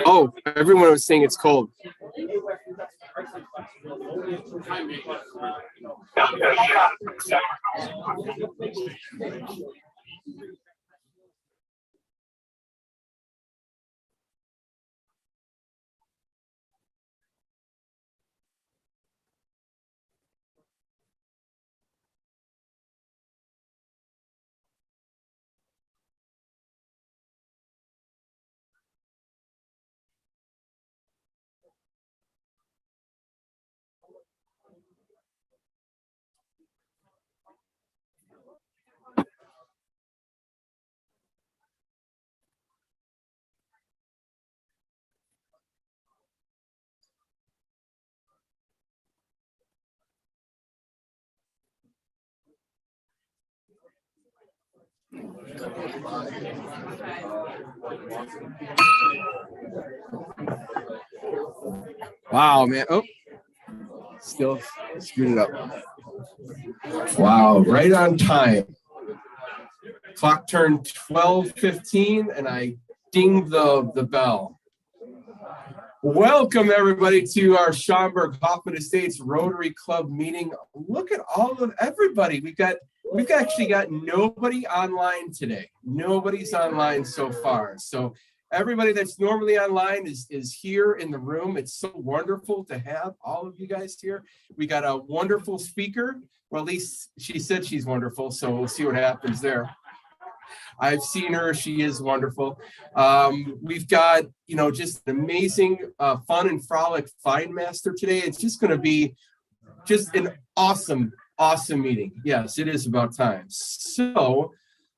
Oh, everyone was saying it's cold. Wow, man. Oh, still screwed it up. Wow, right on time. Clock turned 12:15 and I dinged the bell. Welcome everybody to our Schaumburg Hoffman Estates Rotary Club meeting. Look at all of everybody. We've actually got nobody online today. Nobody's online so far. So everybody that's normally online is here in the room. It's so wonderful to have all of you guys here. We got a wonderful speaker. Well, at least she said she's wonderful. So we'll see what happens there. I've seen her. She is wonderful. We've got, just an amazing fun and frolic Find Master today. It's just going to be just an awesome meeting. Yes, it is about time. So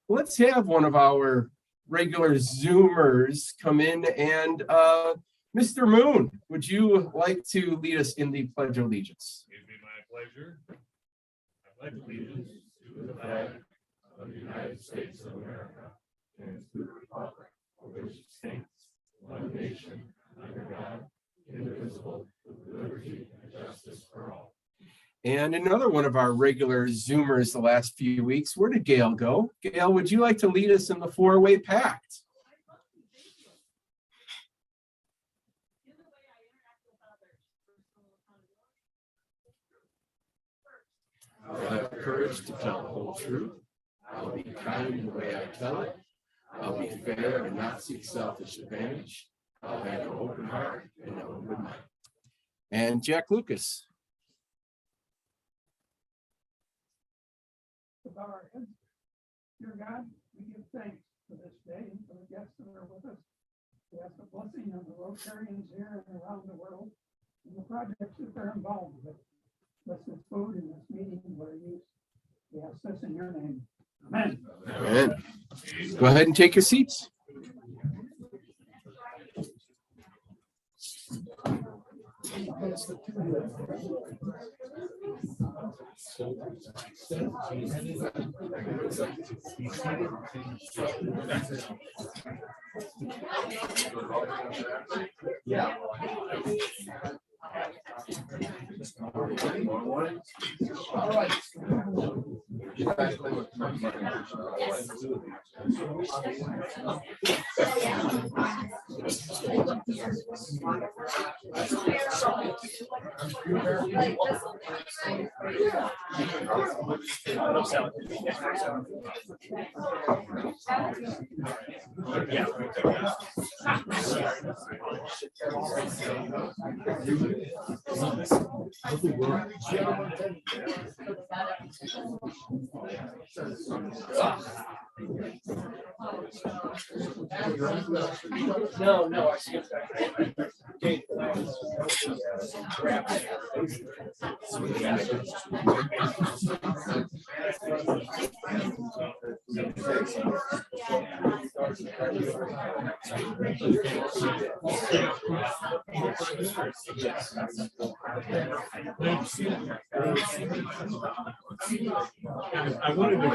let's have one of our regular Zoomers come in, and Mr. Moon, would you like to lead us in the Pledge of Allegiance? It'd be my pleasure. I pledge allegiance to the flag of the United States of America and to the republic for which it stands, one nation, under God, indivisible, with liberty and justice for all. And another one of our regular Zoomers the last few weeks, where did Gail go? Gail, would you like to lead us in the four-way pact? I'll have courage to tell the whole truth. I'll be kind in the way I tell it. I'll be fair and not seek selfish advantage. I'll have an open heart and an open mind. And Jack Lucas. Bow our heads. Dear God, we give thanks for this day and for the guests that are with us. We ask a blessing on the Rotarians here and around the world and the projects that they're involved with. Bless this food and this meeting we're used. We ask this in your name. Amen. Amen. Go ahead and take your seats. Yeah. All right. No, I see it. I wanted to.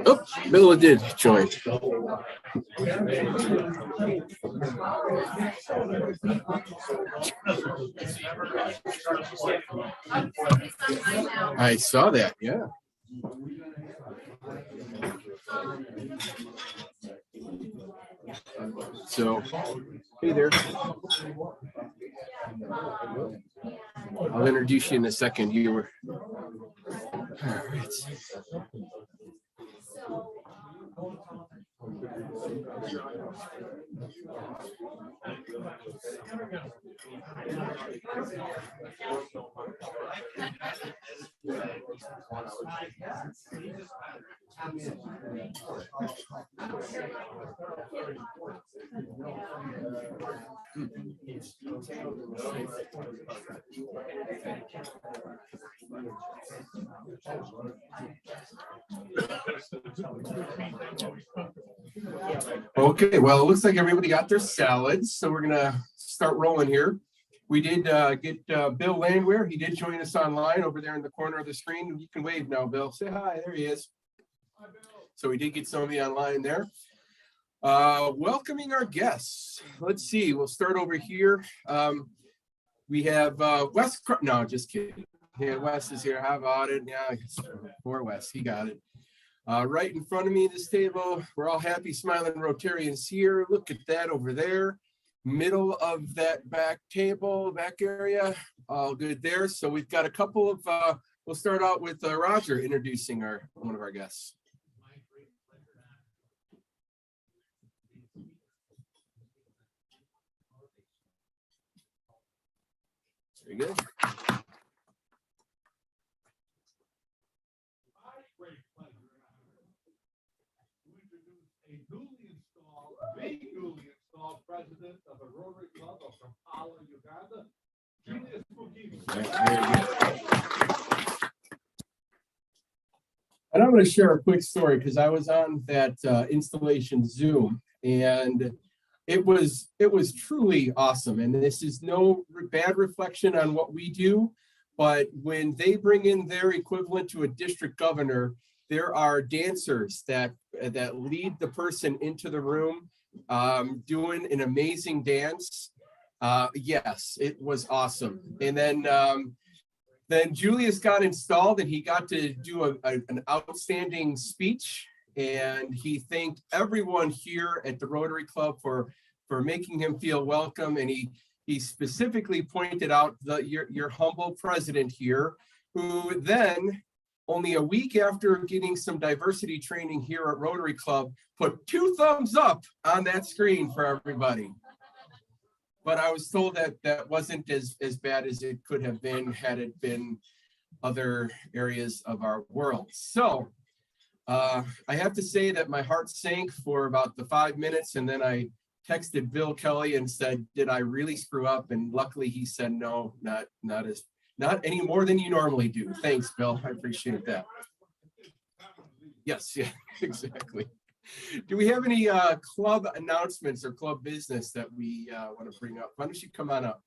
Oh, Bill did join. I saw that, yeah. So, hey there. I'll introduce you in a second. You were. All right. Okay, well, it looks like everybody got their salads, so we're gonna start rolling here. We did get Bill Landwehr. He did join us online over there in the corner of the screen. You can wave now, Bill. Say hi. There he is. So we did get somebody online there. Welcoming our guests. Let's see. We'll start over here. We have Wes. No, just kidding. Yeah, Wes is here. How about it? Yeah, poor Wes. He got it. Right in front of me, this table, we're all happy, smiling Rotarians here. Look at that over there. Middle of that back table, back area, all good there. So we've got a couple of, we'll start out with Roger introducing one of our guests. Very good. Newly installed president of the Rotary Club of Paula, Uganda, Julius Mugini. And I'm going to share a quick story because I was on that installation Zoom, and it was truly awesome. And this is no bad reflection on what we do, but when they bring in their equivalent to a district governor, there are dancers that lead the person into the room, doing an amazing dance. Yes, it was awesome. And then Julius got installed, and he got to do an outstanding speech. And he thanked everyone here at the Rotary Club for making him feel welcome. And he specifically pointed out your humble president here, who then, only a week after getting some diversity training here at Rotary Club, put 2 thumbs up on that screen for everybody. But I was told that wasn't as bad as it could have been had it been other areas of our world. So I have to say that my heart sank for about the 5 minutes, and then I texted Bill Kelly and said, did I really screw up? And luckily he said, no, not as Not any more than you normally do. Thanks, Bill. I appreciate that. Yes, yeah, exactly. Do we have any club announcements or club business that we want to bring up? Why don't you come on up?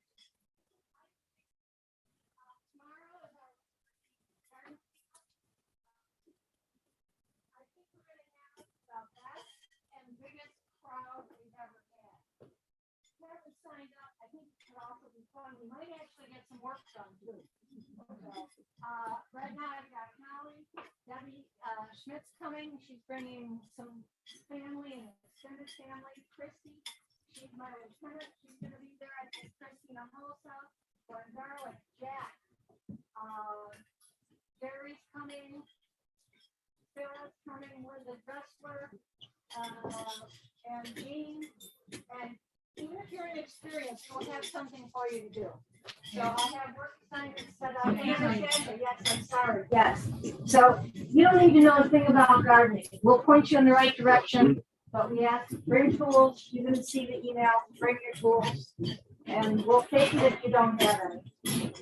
Signed up, I think it could also be fun. We might actually get some work done too. Right now I've got Holly, Debbie Schmidt's coming. She's bringing some family and extended family. Christy, she's my lieutenant. She's going to be there. I think Christina Hosa, or Garlic, Jack. Barry's coming. Sarah's coming with the wrestler. And Jean. And even if you're inexperienced, we'll have something for you to do. So I'll have work assignments set up. Yes, I'm sorry. Yes. So you don't need to know a thing about gardening. We'll point you in the right direction, but we ask bring tools. You're going to see the email. Bring your tools, and we'll take it if you don't have any.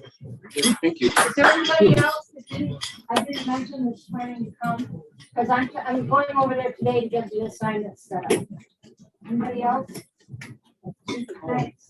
Thank you. Is there anybody else that I didn't mention that's planning to come? Because I'm going over there today to get the assignments set up. Anybody else? Thanks.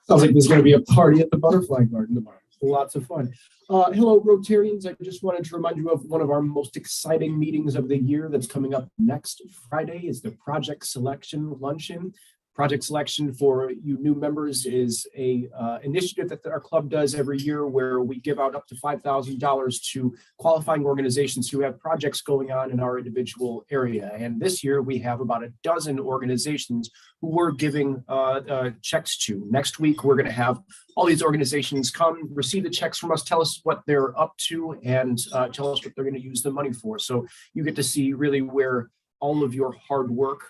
Sounds like there's going to be a party at the Butterfly Garden tomorrow. Lots of fun. Hello, Rotarians. I just wanted to remind you of one of our most exciting meetings of the year that's coming up next Friday is the Project Selection Luncheon. Project Selection for you new members is a initiative that our club does every year where we give out up to $5,000 to qualifying organizations who have projects going on in our individual area. And this year we have about a dozen organizations who we're giving checks to. Next week, we're going to have all these organizations come receive the checks from us, tell us what they're up to, and tell us what they're going to use the money for. So you get to see really where all of your hard work,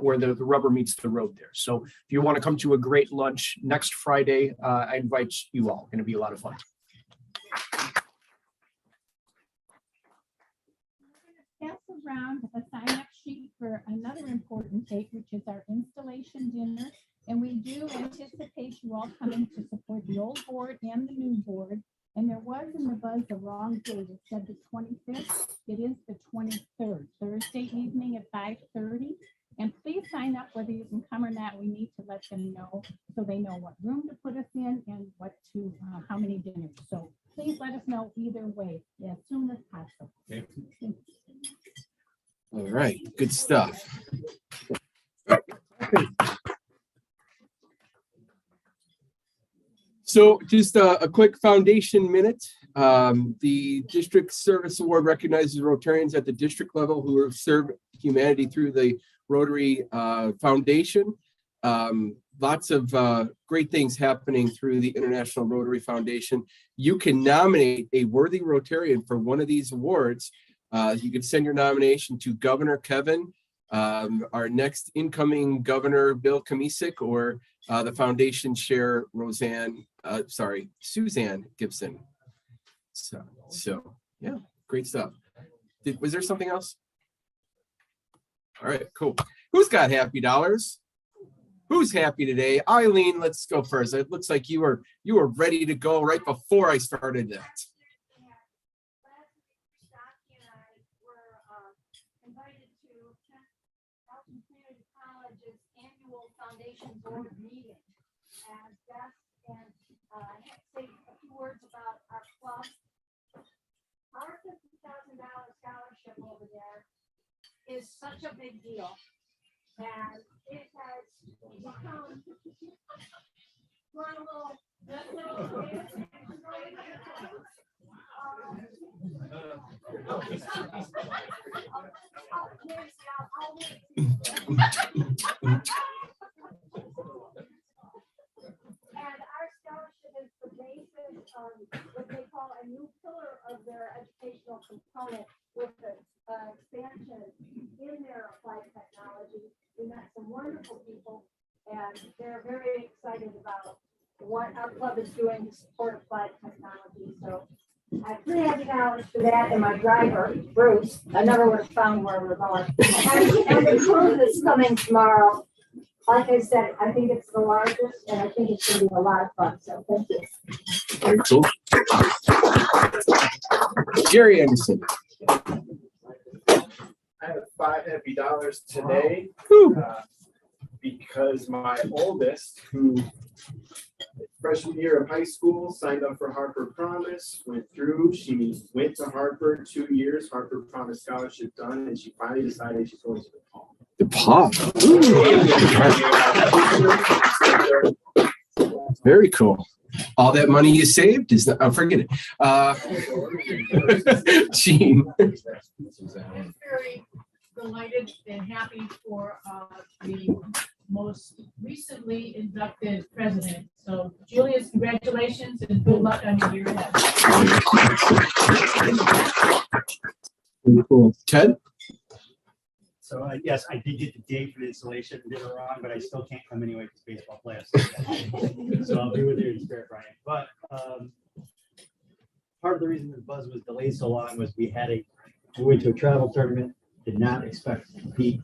where the rubber meets the road there. So if you want to come to a great lunch next Friday, I invite you all. It's going to be a lot of fun. Pass around a sign-up sheet for another important date, which is our installation dinner. And we do anticipate you all coming to support the old board and the new board. And there was in the buzz the wrong date. It said the 25th. It is the 23rd, Thursday evening at 5:30. And please sign up whether you can come or not. We need to let them know so they know what room to put us in and what to, how many dinners. So please let us know either way as soon as possible. All right, good stuff. So just a quick foundation minute. The District Service Award recognizes Rotarians at the district level who have served humanity through the Rotary Foundation. Lots of great things happening through the International Rotary Foundation. You can nominate a worthy Rotarian for one of these awards. You can send your nomination to Governor Kevin, our next incoming Governor Bill Kamisic, or the foundation chair Suzanne Gibson. So yeah, great stuff. Was there something else? All right, cool. Who's got happy dollars? Who's happy today? Eileen, let's go first. It looks like you were ready to go right before I started that. Foundation board meeting as guests, and I have to say a few words about our club. Our $50,000 scholarship over there is such a big deal, and it has become one little. And our scholarship is the basis of what they call a new pillar of their educational component with the expansion in their applied technology. We met some wonderful people, and they're very excited about what our club is doing to support applied technology. So I have $300 for that, and my driver, Bruce, I never would have found where we're going. And the cruise is coming tomorrow. like I said, I think it's the largest, and I think it's gonna be a lot of fun, so thank you. Very cool. Jerry Anderson. I have $5 today because my oldest, who freshman year of high school, signed up for Harper Promise, went through. She went to Harper 2 years, Harper Promise scholarship done, and she finally decided she's going to the Palm. The Palm. Very cool. All that money you saved is not, oh, forget it. Gene. I'm very delighted and happy for the most recently inducted president. So Julius, congratulations and good luck on your year ahead. Very cool. Ted? So yes, I did get the date for the installation, did it wrong, but I still can't come anyway because baseball players. So I'll be with you in spirit, Brian. But part of the reason the buzz was delayed so long was we went to a travel tournament, did not expect to compete,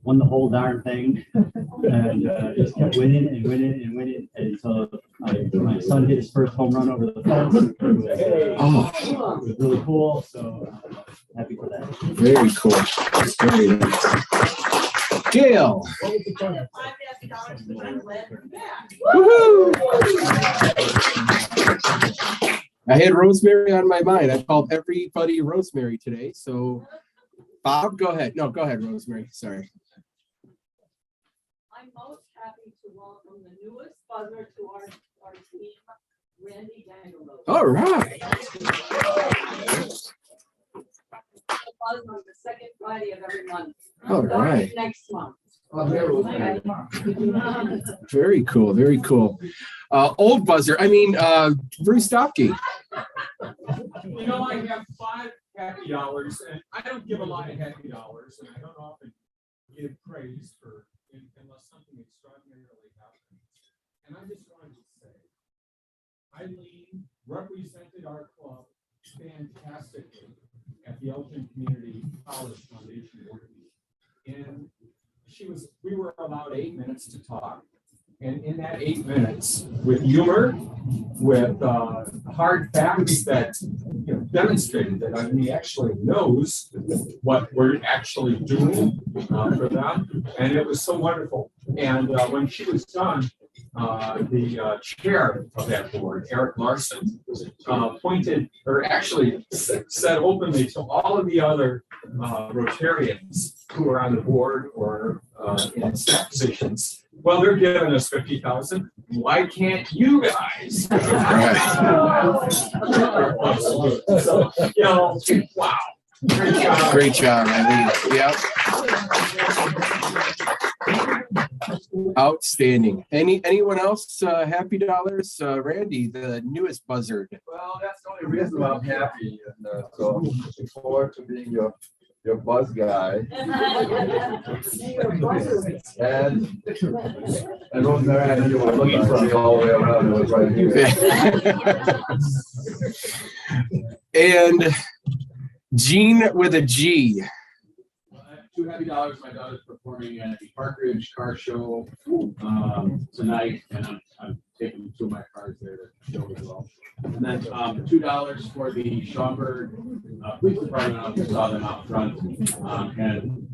won the whole darn thing, and just kept winning and winning and winning until my son hit his first home run over the fence. It was really cool. So happy for that. Very cool. Very nice. Gail. Woohoo! I had Rosemary on my mind. I called everybody Rosemary today. So Bob, go ahead. No, go ahead, Rosemary. Sorry. I'm most happy to welcome the newest buzzer to our team, Randy Dangalo. All right. Buzz on the second Friday of every month. All right. Next month. Very cool. Very cool. Old buzzer. I mean, Bruce Stopke. You know, I have $5 and I don't give a lot of $, and I don't often give praise for unless something extraordinarily happens. And I just wanted to say, Eileen represented our club fantastically at the Elgin Community College Foundation Board meeting. And we were allowed 8 minutes to talk. And in that 8 minutes, with humor, with hard facts that demonstrated that he actually knows what we're actually doing for them, and it was so wonderful. And when she was done, the chair of that board, Eric Larson, pointed, or actually said openly to all of the other Rotarians who are on the board or in staff positions, well, they're giving us 50,000. Why can't you guys? Right. So, wow. Great job. Great job, Eileen. Yep. Outstanding. Anyone else happy dollars? Randy, the newest buzzard. Well, that's the only reason why I'm happy. And so I'm looking forward to being your buzz guy. And Rosemary, I knew you were looking for me all the way around. It was right here. And Gene with a G. $2 happy. My daughter's performing at the Parkridge Car Show tonight, and I'm taking 2 of my cars there to show as well. And then $2 for the Schaumburg Police Department. I just saw them out front, and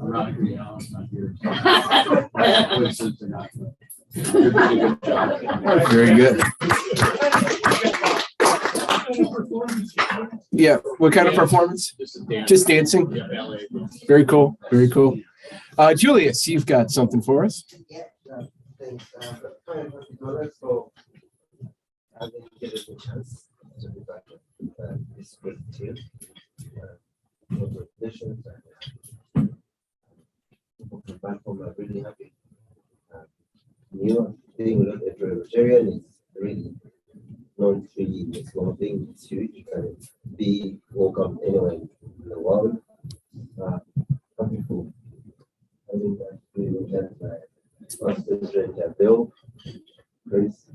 ironically, Alan's not here. Places are not. You're doing a good job. Very good. Yeah. What kind of performance? Just dancing. Yeah, ballet. Very cool. Very cool. Julius, you've got something for us. Yeah. Thanks. So I didn't get a chance to be back this great team. Congratulations. Back home, I'm really happy. New thing with the Rotarian is really not really a small thing. It's huge. You can be welcome anywhere in the world. Happy for having that really chance. First President Bill, Chris,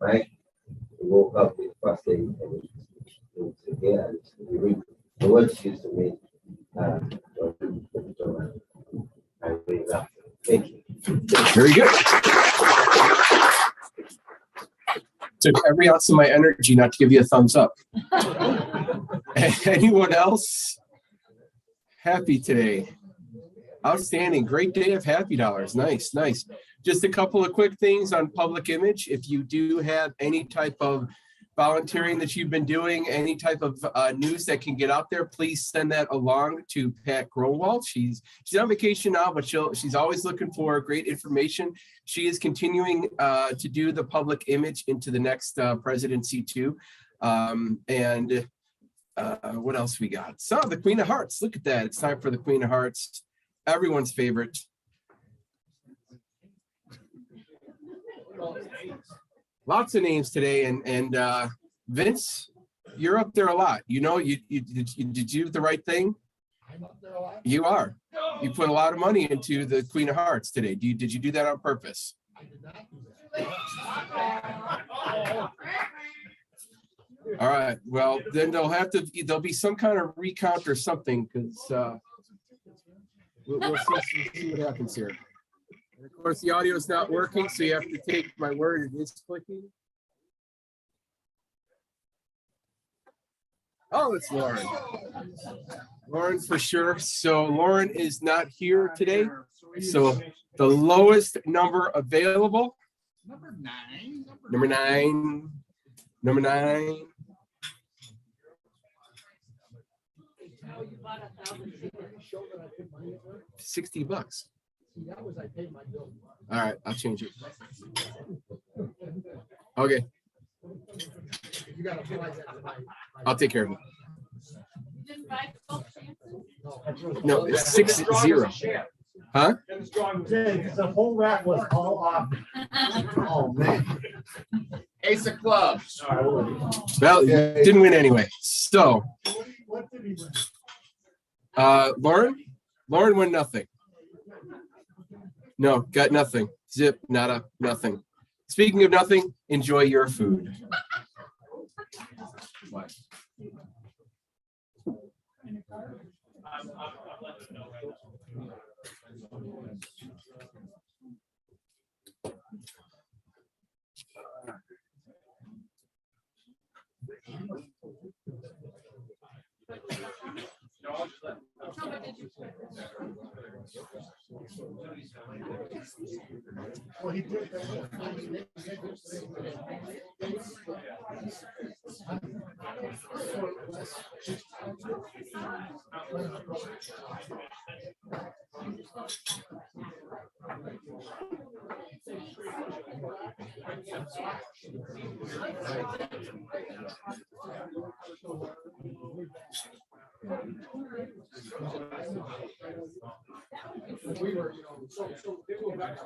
Mike, we woke up with first day and it was again and we read the words used to me. Very good. Took every ounce of my energy not to give you a thumbs up. Anyone else happy today? Outstanding. Great day of happy dollars. Nice, nice. Just a couple of quick things on public image. If you do have any type of volunteering that you've been doing, any type of news that can get out there, please send that along to Pat Growald. She's on vacation now, but she's always looking for great information. She is continuing to do the public image into the next presidency too. What else we got? So the Queen of Hearts. Look at that. It's time for the Queen of Hearts. Everyone's favorite. Lots of names today, and Vince, you're up there a lot. You know, did you do the right thing? I'm up there a lot. You are. You put a lot of money into the Queen of Hearts today. Did you do that on purpose? I did not do that. All right. Well, then there'll be some kind of recount or something, because we'll see what happens here. And of course, the audio is not working, so you have to take my word. It is clicking. Oh, it's Lauren. Lauren for sure. So Lauren is not here today. So the lowest number available. Number nine. Number nine. $60. All right, I'll change it. Okay. I'll take care of it. No, it's 6-0. Huh? The whole rack was all off. Oh, man. Ace of clubs. Well, you didn't win anyway. So, Lauren won nothing. No, got nothing. Zip, nada, nothing. Speaking of nothing, enjoy your food. What? Well, he did that. We were, so they go back.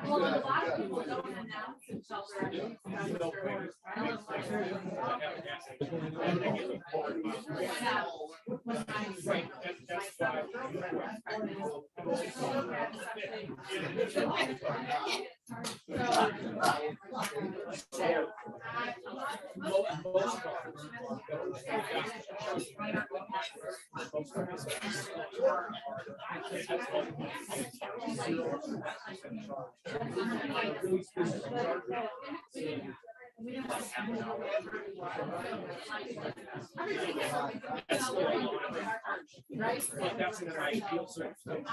Well, a lot of people don't announce until they're. Right, that's why. Right. But that's an ideal circumstance.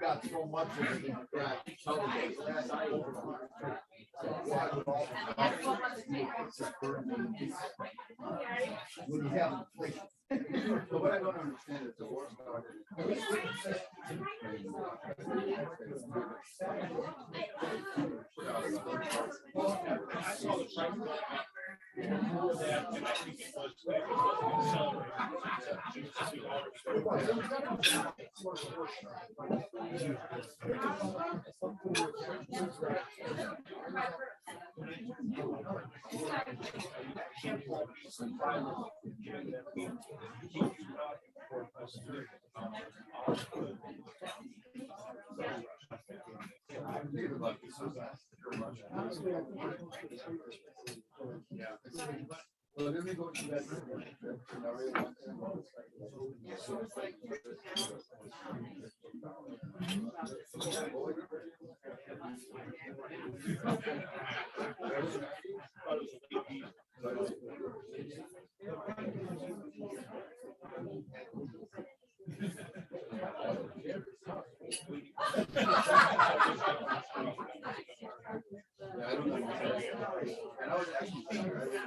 Got so much of it in the back. When you have, like, but what I don't understand is the horsepower. I saw the price of that, and I think it was Well, then they go to that. Yeah, I don't understand. And I was actually thinking, I didn't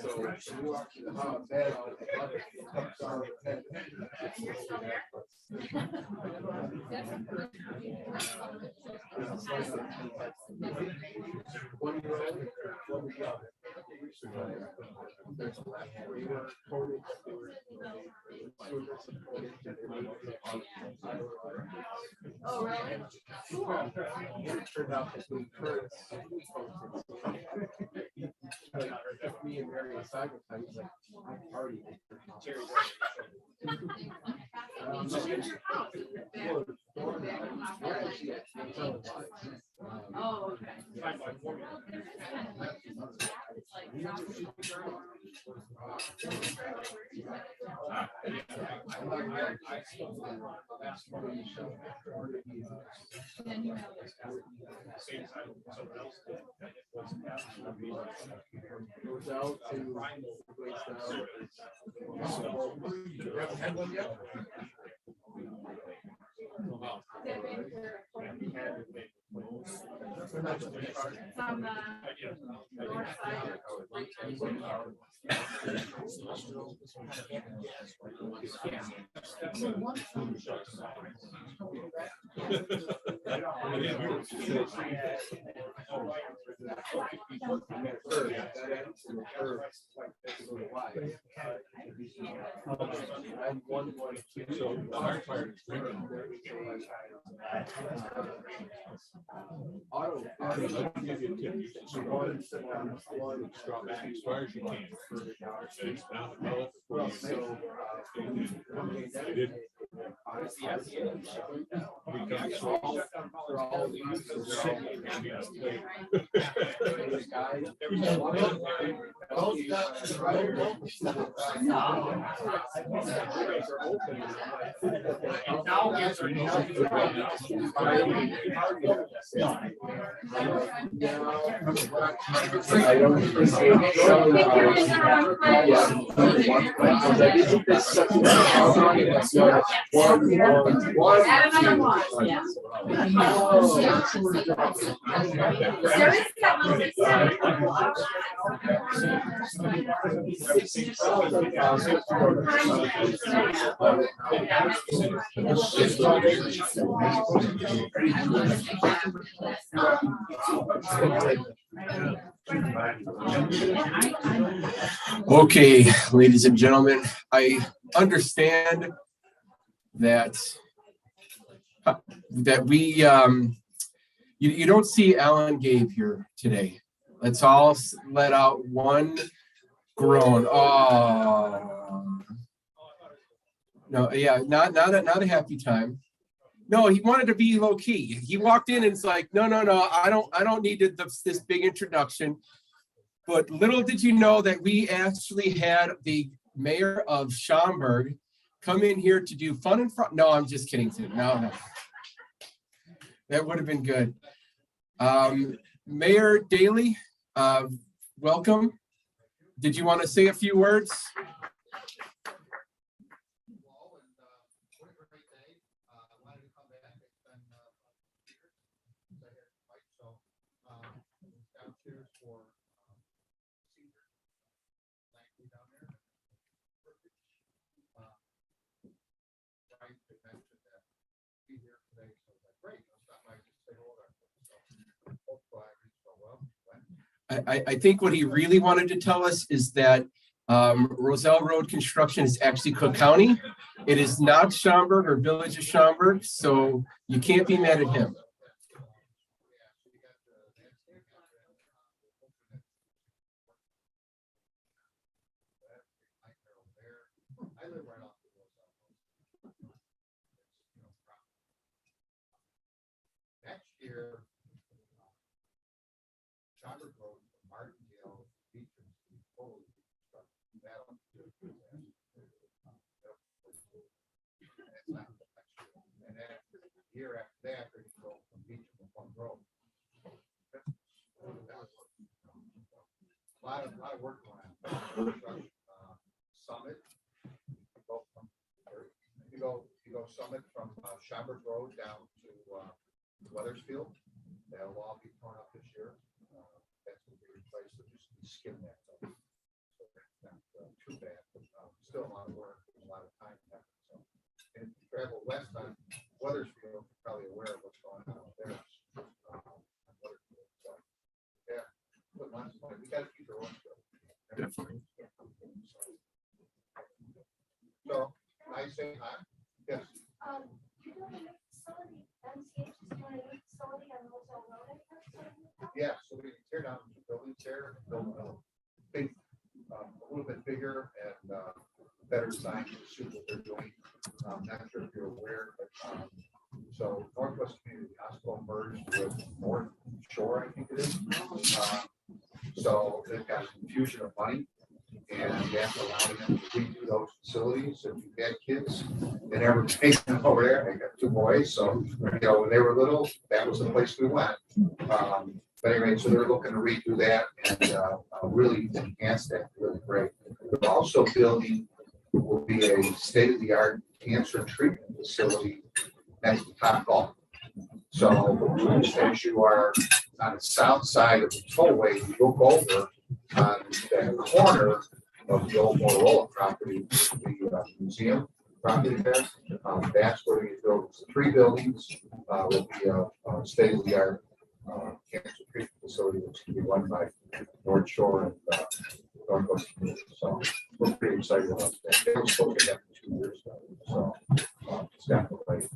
So when you walk through the hall, bed, comes on the bed. Oh, really? Turned out to be Curtis. Me and Mary aside with time, he's like, I'm party. Oh, okay. Then you have Goes out to waste From the north side. I don't appreciate some Okay, ladies and gentlemen, I understand that we you don't see Alan Gabe here today. Let's all let out one groan. Oh no, yeah, not a happy time. No, he wanted to be low key. He walked in and it's like, no, I don't need this big introduction. But little did you know that we actually had the mayor of Schaumburg come in here to do fun and front. No, I'm just kidding, Tim. No. That would have been good. Mayor Daley, welcome. Did you want to say a few words? I think what he really wanted to tell us is that Roselle Road construction is actually Cook County. It is not Schaumburg or Village of Schaumburg, so you can't be mad at him. Next year, Schaumburg Road from Martindale Beach is totally constructed. That'll do it. And then the year after that, they can go from Beach to Plum Road. A lot of work going on. Summit. You go Summit from Schaumburg Road down to Weathersfield. That'll all be torn up this year. That's going to be replaced. So just skim that. So Definitely. So, I say hi. Yes. You're doing a new facility, MCH is doing a new facility on Roselle Road, I guess. Yeah, so we tear down the buildings there, build a big, a little bit bigger and better design to suit what they're doing. Not sure if you're aware, but so Northwest Community Hospital merged with North Shore, I think it is. So they've got a infusion of money and that's allowing them to redo those facilities. If you've had kids, they never take them over there. I got 2 boys, so you know when they were little, that was the place we went. But anyway, so they're looking to redo that and really enhance that. Really great. They're also building will be a state-of-the-art cancer treatment facility next to Top Golf. So as you are on the south side of the tollway, you look over on that corner of the old Motorola property, the museum property there. That's where you build 3 buildings will be a state-of-the-art cancer treatment facility, which can be run by North Shore and Northwest Community. So we're pretty excited about that. They were supposed to have 2 years ago, so it's definitely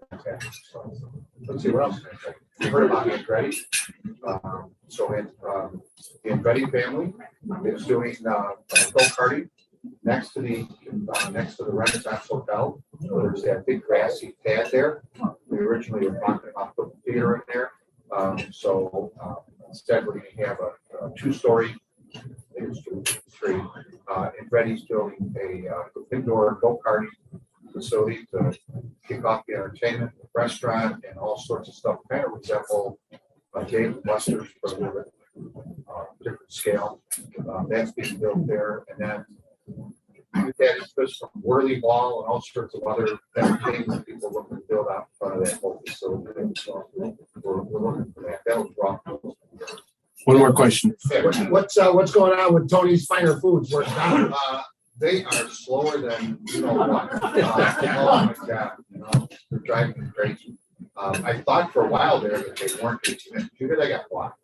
fantastic. So let's see what else. You heard about Andretti. So the Andretti family is doing go-karting next to the Renaissance Hotel. There's that big grassy pad there. We originally were talking about putting the theater in there. So instead we're going to have a 2-story, it's 2, 3. Andretti's building a indoor go-karting facility to kick off the entertainment, restaurant, and all sorts of stuff. Kind of resemble Dave & Buster's, but a little bit different scale. That's being built there, and then we've had interest from Whirly Mall and all sorts of other things that people looking to build out in front of that whole facility. So we're looking for that. That was wrong. One more question. What's going on with Tony's Finer Foods? They are slower than you know what. Oh my God, you know, they're driving me crazy. I thought for a while there that they weren't getting. You hear they got blocked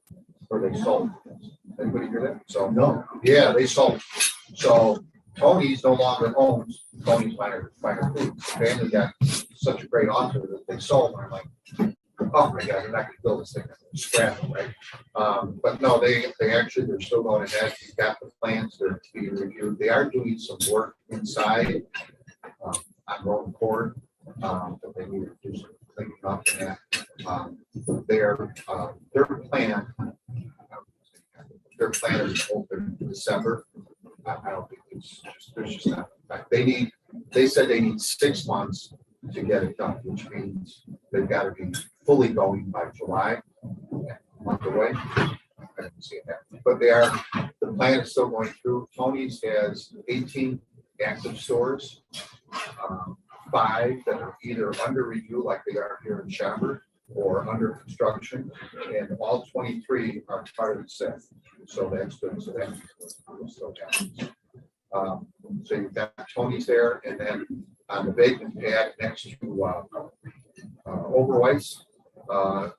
or they sold. Anybody hear that? So no, yeah, they sold. So Tony's no longer owns Tony's Finer Foods. The family got such a great offer that they sold. And I'm like, oh my God, they're not going to build this thing from scratch, right? But no, they're still going ahead. He's got the plans. They're being reviewed. They are doing some work inside on road cord, but they need to do some cleaning up and that. Their plan is open in December. I don't think there's just not. In fact, they said they need 6 months to get it done, which means they've got to be fully going by July, a month away. I haven't seen that, but the plan is still going through. Tony's has 18 active stores, 5 that are either under review, like they are here in Schaumburg, or under construction, and all 23 are part of the set. So that's good. So that's still happening. So you've got Tony's there, and then on the vacant pad next to Overweights,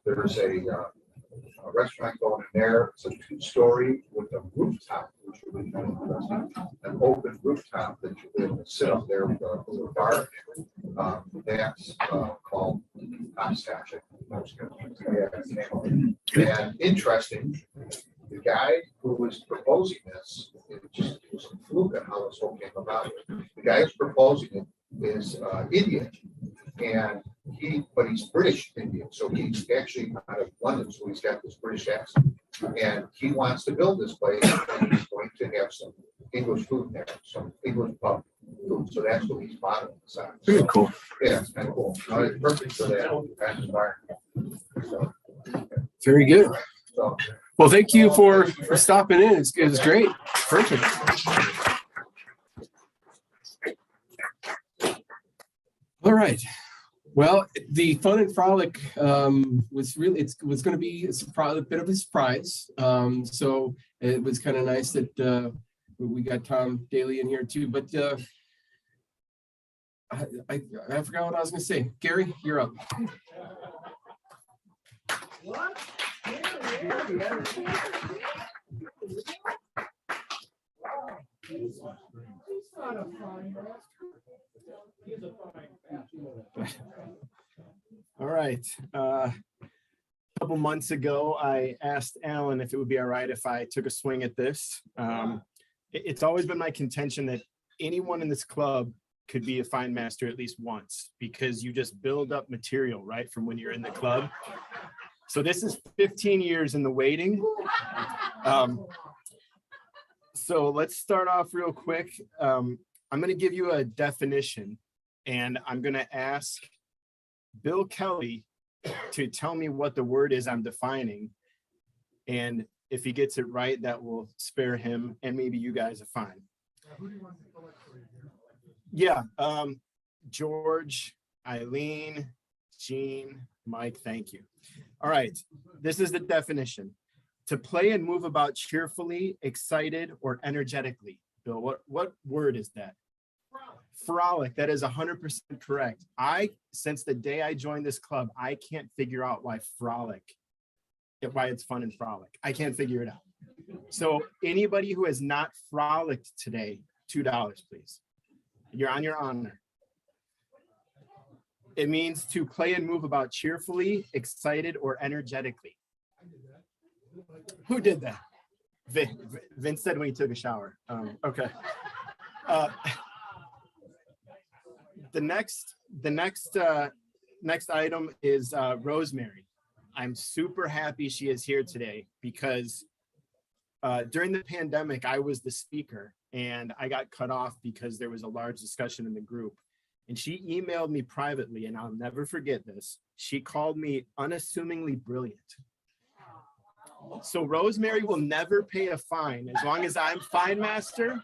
there's a restaurant going in there. It's a 2-story with a rooftop, which will be kind of interesting. An open rooftop that you be able to sit up there with a little bar. That's called Hopscotch. And interesting, the guy who was proposing this, it was a fluke on how this whole came about. The guy who's proposing it is Indian, and but he's British Indian, so he's actually out of London, so he's got this British accent, and he wants to build this place, and he's going to have some English food there, some English pub food, so that's what he's modeling inside. Very cool. Yeah, it's kind of cool. It's perfect for that kind of environment. So, Very good. so, Well, thank you for stopping in. It's great. Perfect. All right. Well, the Fun and Frolic was really, it was going to be a bit of a surprise. So it was kind of nice that we got Tom Daly in here too. But I forgot what I was going to say. Gary, you're up. He's not a fine bastard. He's a fine bastard. All right. A couple months ago, I asked Alan if it would be all right if I took a swing at this. It's always been my contention that anyone in this club could be a fine master at least once, because you just build up material right from when you're in the club. So this is 15 years in the waiting. So let's start off real quick. I'm going to give you a definition, and I'm going to ask Bill Kelly to tell me what the word is I'm defining. And if he gets it right, that will spare him and maybe you guys a fine. Who do you want to collect for you here? Yeah, George, Eileen, Jean, Mike, thank you. All right, this is the definition. To play and move about cheerfully, excited, or energetically. Bill, what word is that? Frolic. That is 100% correct. Since the day I joined this club, I can't figure out why it's fun and frolic. I can't figure it out. So anybody who has not frolicked today, $2, please. You're on your honor. It means to play and move about cheerfully, excited, or energetically. Who did that? Vince said when he took a shower. Okay. The next item is Rosemary. I'm super happy she is here today because during the pandemic, I was the speaker and I got cut off because there was a large discussion in the group. And she emailed me privately, and I'll never forget this. She called me unassumingly brilliant. So Rosemary will never pay a fine as long as I'm fine master.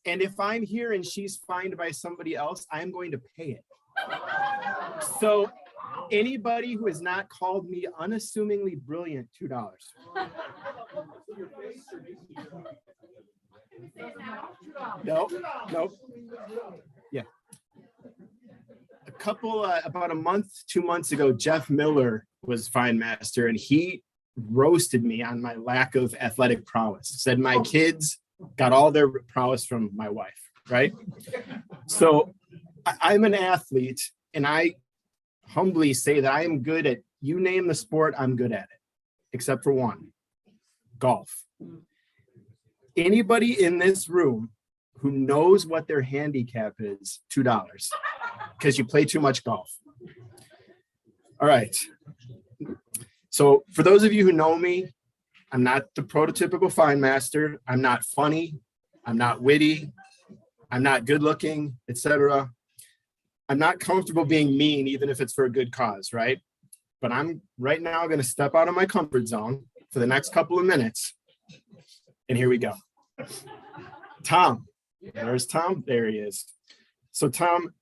And if I'm here and she's fined by somebody else, I'm going to pay it. So anybody who has not called me unassumingly brilliant, $2. Nope. Yeah. About 2 months ago, Jeff Miller was fine master, and he roasted me on my lack of athletic prowess. Said my kids got all their prowess from my wife, right? So I'm an athlete, and I humbly say that I am good at, you name the sport, I'm good at it, except for one, golf. Anybody in this room who knows what their handicap is, $2, because you play too much golf. All right. So for those of you who know me, I'm not the prototypical fine master. I'm not funny. I'm not witty. I'm not good looking, etc. I'm not comfortable being mean, even if it's for a good cause, right? But I'm right now going to step out of my comfort zone for the next couple of minutes. And here we go. Tom, there's Tom. There he is. So Tom,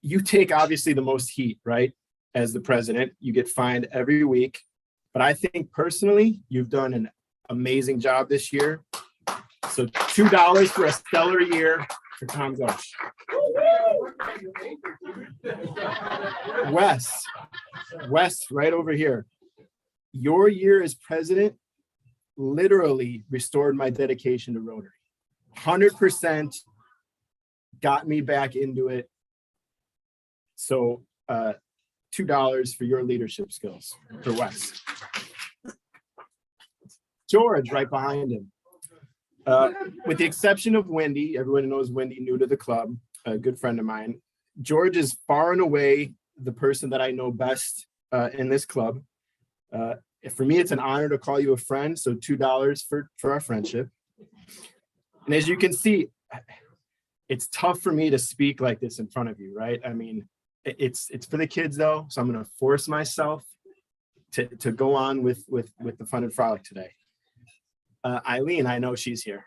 you take obviously the most heat, right? As the president, you get fined every week. But I think personally, you've done an amazing job this year. So $2 for a stellar year for Tom Gosh. Wes, right over here. Your year as president literally restored my dedication to Rotary. 100% got me back into it. So $2 for your leadership skills for Wes. George right behind him. With the exception of Wendy, everyone knows Wendy, new to the club, a good friend of mine. George is far and away the person that I know best in this club. For me, it's an honor to call you a friend, so $2 for our friendship. And as you can see, it's tough for me to speak like this in front of you, right? I mean, it's for the kids though, so I'm going to force myself to go on with the fun and frolic today. Eileen, I know she's here.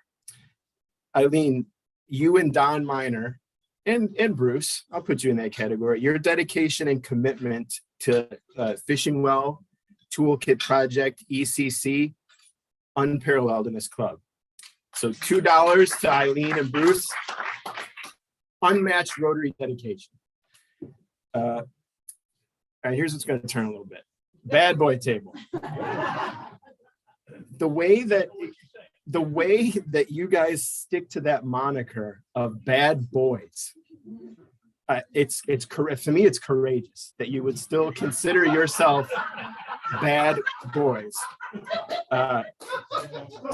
Eileen, you and Don Miner and Bruce, I'll put you in that category. Your dedication and commitment to Fishing Well Toolkit Project, ECC, unparalleled in this club. So $2 to Eileen and Bruce, unmatched Rotary dedication. All right, here's what's going to turn a little bit. Bad boy table. The way that the way that you guys stick to that moniker of bad boys, it's to me, it's courageous that you would still consider yourself bad boys.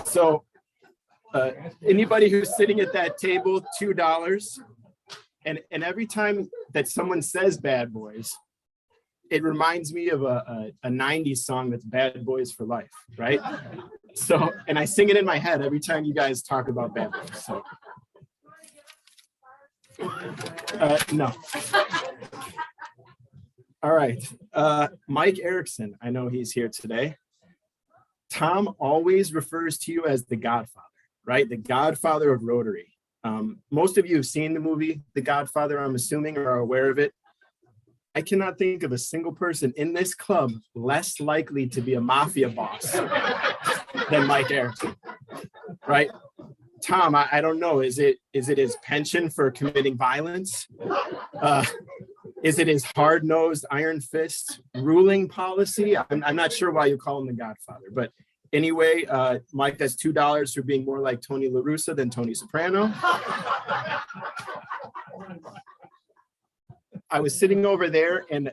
So anybody who's sitting at that table, $2. And every time that someone says bad boys, it reminds me of a 90s song that's Bad Boys for Life, right? So, and I sing it in my head every time you guys talk about bad boys. So, no. All right. Mike Erickson, I know he's here today. Tom always refers to you as the Godfather, right? The Godfather of Rotary. Most of you have seen the movie The Godfather, I'm assuming, or are aware of it. I cannot think of a single person in this club less likely to be a mafia boss than Mike Erickson, right? Tom, I don't know. Is it his penchant for committing violence? Is it his hard-nosed, iron fist ruling policy? I'm not sure why you call him the Godfather, but anyway, Mike, that's $2 for being more like Tony La Russa than Tony Soprano. I was sitting over there and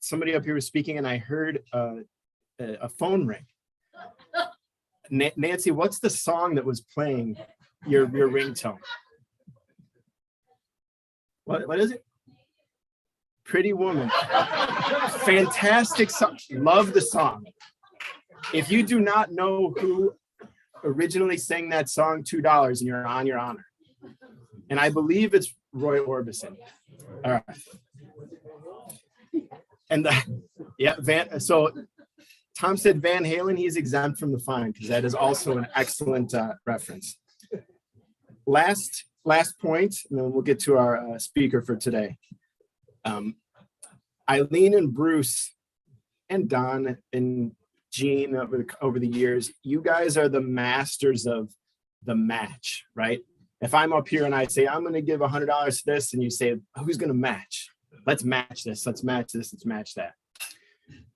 somebody up here was speaking and I heard a phone ring. Nancy, what's the song that was playing your ringtone? What is it? Pretty Woman. Fantastic song. Love the song. If you do not know who originally sang that song, $2 and you're on your honor. And I believe it's Roy Orbison. All right. And so Tom said Van Halen, he's exempt from the fine because that is also an excellent reference. Last point, and then we'll get to our speaker for today. Eileen and Bruce and Don and Gene over the years, you guys are the masters of the match, right? If I'm up here and I say, I'm going to give $100 to this, and you say, who's going to match? Let's match this, let's match this, let's match that.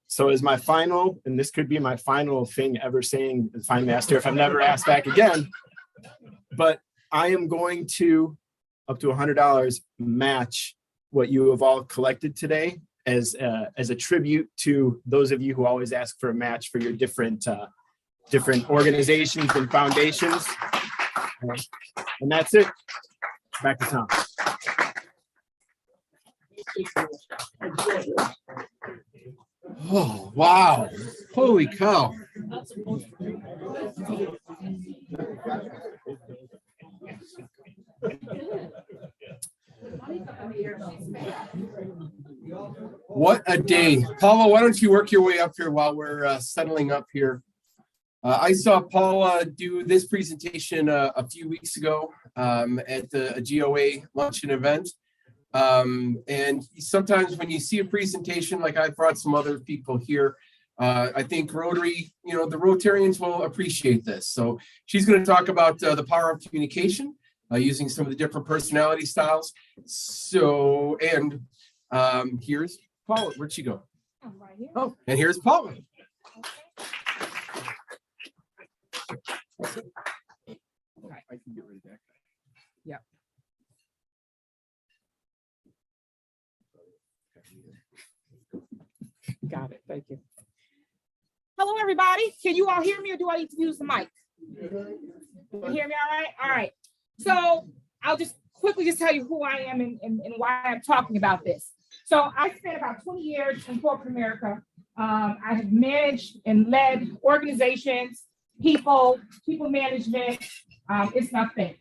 So as my final, and this could be my final thing ever saying the Fine Master if I'm never asked back again, but I am going to, up to $100, match what you have all collected today as a tribute to those of you who always ask for a match for your different organizations and foundations. And that's it. Back to Tom. Oh, wow. Holy cow. What a day. Paula, why don't you work your way up here while we're settling up here? I saw Paula do this presentation a few weeks ago at the GOA luncheon event. And sometimes when you see a presentation, like I brought some other people here, I think Rotary, the Rotarians will appreciate this. So she's going to talk about the power of communication using some of the different personality styles. So, and here's Paula. Where'd she go? I'm right here. Oh, and here's Paula. I can get rid of that guy. Yep. Got it. Thank you. Hello, everybody. Can you all hear me or do I need to use the mic? You hear me all right? All right. So I'll just quickly tell you who I am and why I'm talking about this. So I spent about 20 years in corporate America. I have managed and led organizations, people management. It's nothing.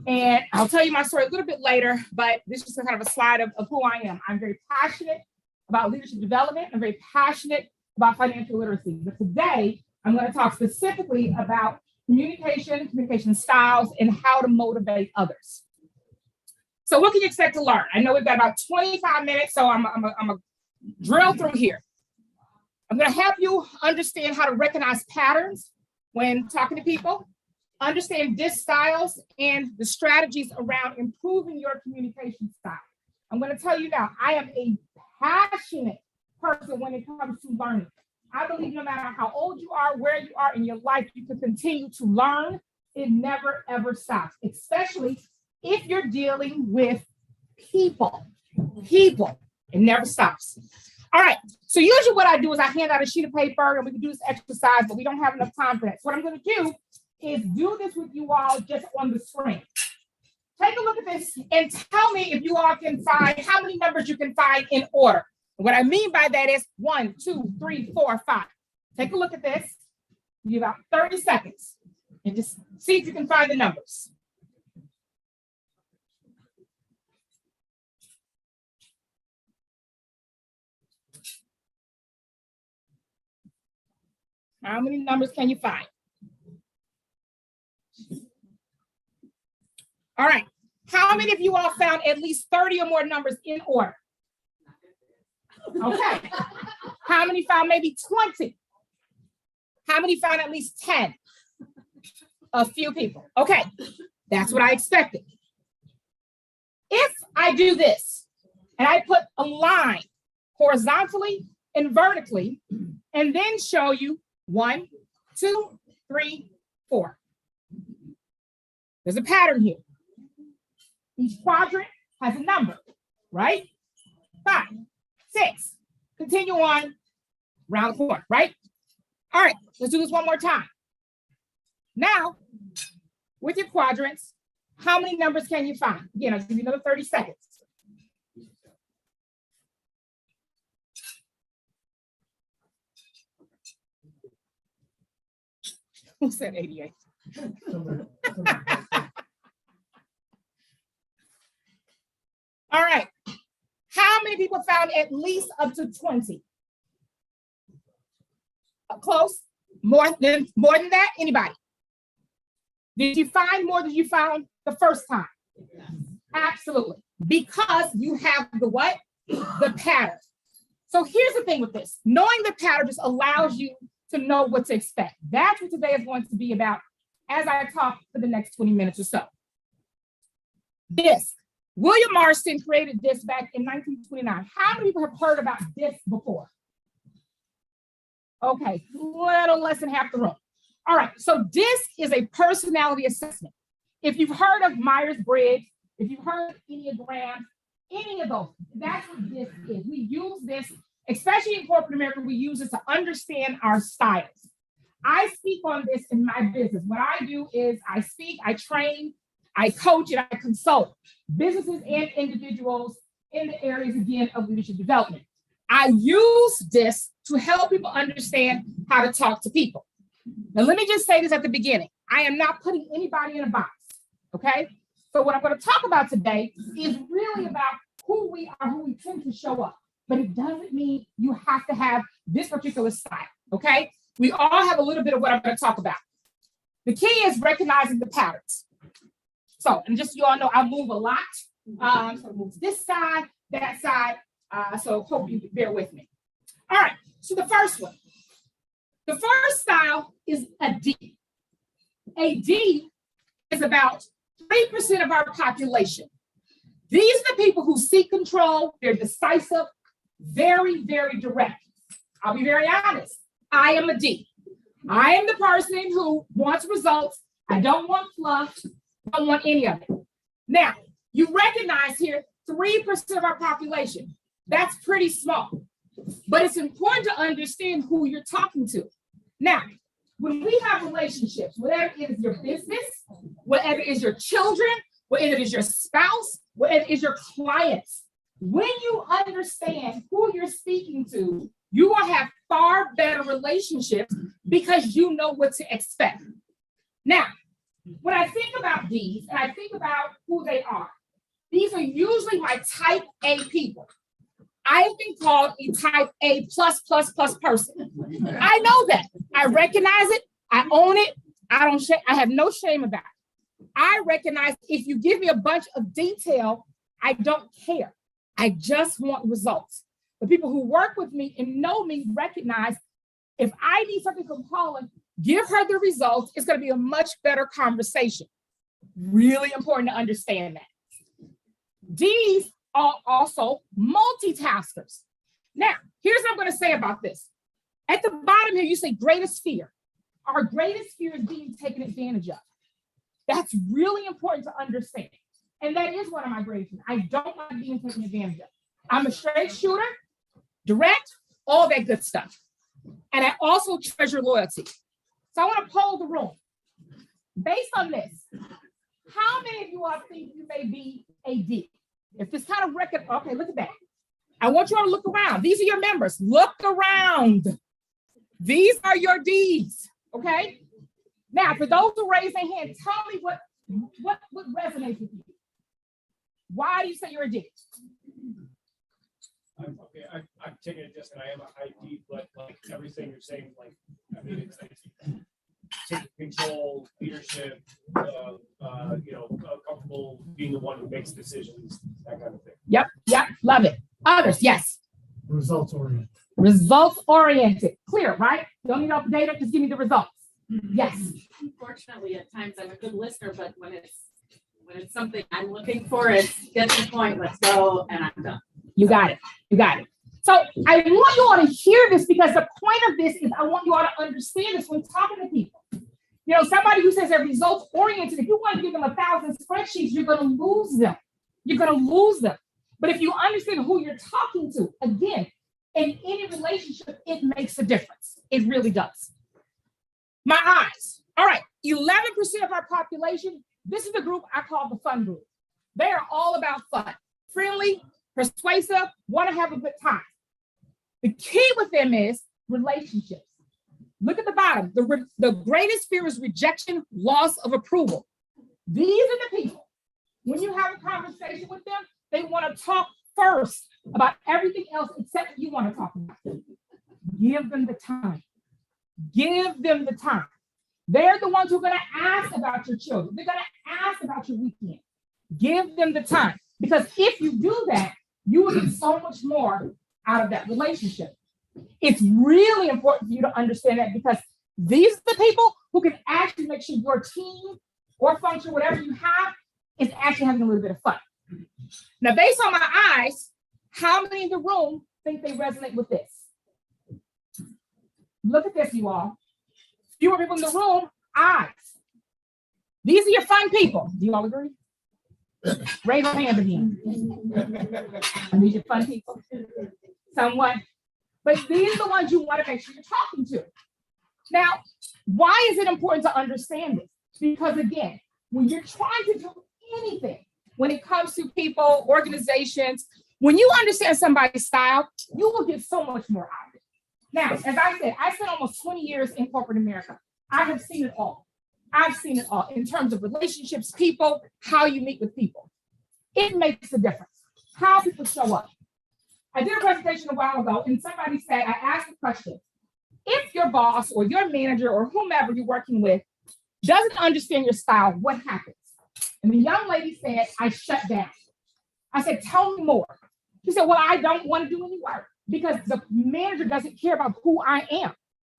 And I'll tell you my story a little bit later, but this is kind of a slide of who I am. I'm very passionate about leadership development. I'm very passionate about financial literacy. But today, I'm going to talk specifically about communication styles, and how to motivate others. So what can you expect to learn? I know we've got about 25 minutes, so I'm a drill through here. I'm going to help you understand how to recognize patterns when talking to people, understand DISC styles, and the strategies around improving your communication style. I'm going to tell you now, I am a passionate person when it comes to learning. I believe no matter how old you are, where you are in your life, you can continue to learn It never, ever stops, especially if you're dealing with people. People, it never stops. All right, so usually what I do is I hand out a sheet of paper and we can do this exercise, but we don't have enough time for that. So what I'm going to do is do this with you all just on the screen. Take a look at this and tell me if you all can find how many numbers you can find in order. What I mean by that is 1, 2, 3, 4, 5. Take a look at this. You have about 30 seconds and just see if you can find the numbers. How many numbers can you find? All right. How many of you all found at least 30 or more numbers in order? Okay. How many found maybe 20? How many found at least 10? A few people. Okay. That's what I expected. If I do this and I put a line horizontally and vertically and then show you 1, 2, 3, 4. There's a pattern here. Each quadrant has a number, right? 5, 6. Continue on round the corner, right? All right, let's do this one more time. Now, with your quadrants, how many numbers can you find? Again, I'll give you another 30 seconds. Who said 88? All right. How many people found at least up to 20? Close? More than that? Anybody? Did you find more than you found the first time? Absolutely. Because you have the what? The pattern. So here's the thing with this. Knowing the pattern just allows you to know what to expect. That's what today is going to be about as I talk for the next 20 minutes or so. DISC. William Marston created DISC back in 1929. How many people have heard about DISC before? Okay, little less than half the room. All right, so DISC is a personality assessment. If you've heard of Myers-Briggs, if you've heard of Enneagram, any of those, that's what DISC is. We use this, especially in corporate America, we use it to understand our styles. I speak on this in my business. What I do is I speak, I train, I coach, and I consult businesses and individuals in the areas, again, of leadership development. I use this to help people understand how to talk to people. Now, let me just say this at the beginning. I am not putting anybody in a box, okay? So what I'm going to talk about today is really about who we are, who we tend to show up. But it doesn't mean you have to have this particular style, okay? We all have a little bit of what I'm going to talk about. The key is recognizing the patterns. So, and just so you all know, I move a lot. So I move this side, that side. So hope you bear with me. All right, so the first one. The first style is a D. A D is about 3% of our population. These are the people who seek control. They're decisive, very, very direct. I'll be very honest. I am a D. I am the person who wants results. I don't want fluff. Don't want any of it. Now, you recognize here 3% of our population. That's pretty small. But it's important to understand who you're talking to. Now, when we have relationships, whatever it is your business, whatever it is your children, whatever it is your spouse, whatever it is your clients, when you understand who you're speaking to, you will have far better relationships because you know what to expect. Now, when I think about these and I think about who they are, these are usually my type A people. I've been called a type A plus person. I know that. I recognize it. I own it. I have no shame about it. I recognize if you give me a bunch of detail, I don't care. I just want results. The people who work with me and know me recognize if I need something from Paula, give her the results. It's going to be a much better conversation. Really important to understand that. D's are also multitaskers. Now, here's what I'm going to say about this. At the bottom here, you say greatest fear. Our greatest fear is being taken advantage of. That's really important to understand. And that is one of my grades. I don't like being taken advantage of. I'm a straight shooter, direct, all that good stuff. And I also treasure loyalty. So I want to poll the room. Based on this, how many of you all think you may be a D? If this kind of record, okay, look at that. I want you all to look around. These are your members. Look around. These are your Ds, okay? Now, for those who raise their hand, tell me what resonates with you. Why do you say you're a D? Okay, I'm taking it just that I am a high D, but like everything you're saying, like, I mean, it's like taking control, leadership, comfortable being the one who makes decisions, that kind of thing. Yep, love it. Others, yes. Results oriented. Results oriented. Clear, right? Don't need all the data, just give me the results. Yes. Unfortunately, at times I'm a good listener, but when it's something I'm looking for, it's get to the point, let's go, and I'm done. You got it. So I want you all to hear this because the point of this is I want you all to understand this when talking to people. You know, somebody who says they're results oriented, if you want to give them 1,000 spreadsheets, you're going to lose them. But if you understand who you're talking to, again, in any relationship, it makes a difference. It really does. My eyes. All right, 11% of our population, this is the group I call the fun group. They are all about fun, friendly, persuasive, want to have a good time. The key with them is relationships. Look at the bottom. The greatest fear is rejection, loss of approval. These are the people. When you have a conversation with them, they want to talk first about everything else except what you want to talk about. Give them the time. They're the ones who are going to ask about your children. They're going to ask about your weekend. Give them the time. Because if you do that, you will get so much more out of that relationship. It's really important for you to understand that because these are the people who can actually make sure your team or function, whatever you have, is actually having a little bit of fun. Now, based on my eyes, how many in the room think they resonate with this? Look at this, you all. Fewer people in the room, eyes. These are your fun people. Do you all agree? Raise your hand again. Are these your fun people? Somewhat. But these are the ones you want to make sure you're talking to. Now, why is it important to understand this? Because again, when you're trying to do anything, when it comes to people, organizations, when you understand somebody's style, you will get so much more out of it. Now, as I said, I spent almost 20 years in corporate America. I have seen it all. I've seen it all in terms of relationships, people, how you meet with people. It makes a difference. How people show up. I did a presentation a while ago and somebody said, I asked the question, if your boss or your manager or whomever you're working with doesn't understand your style, what happens? And the young lady said, I shut down. I said, tell me more. She said, well, I don't want to do any work because the manager doesn't care about who I am.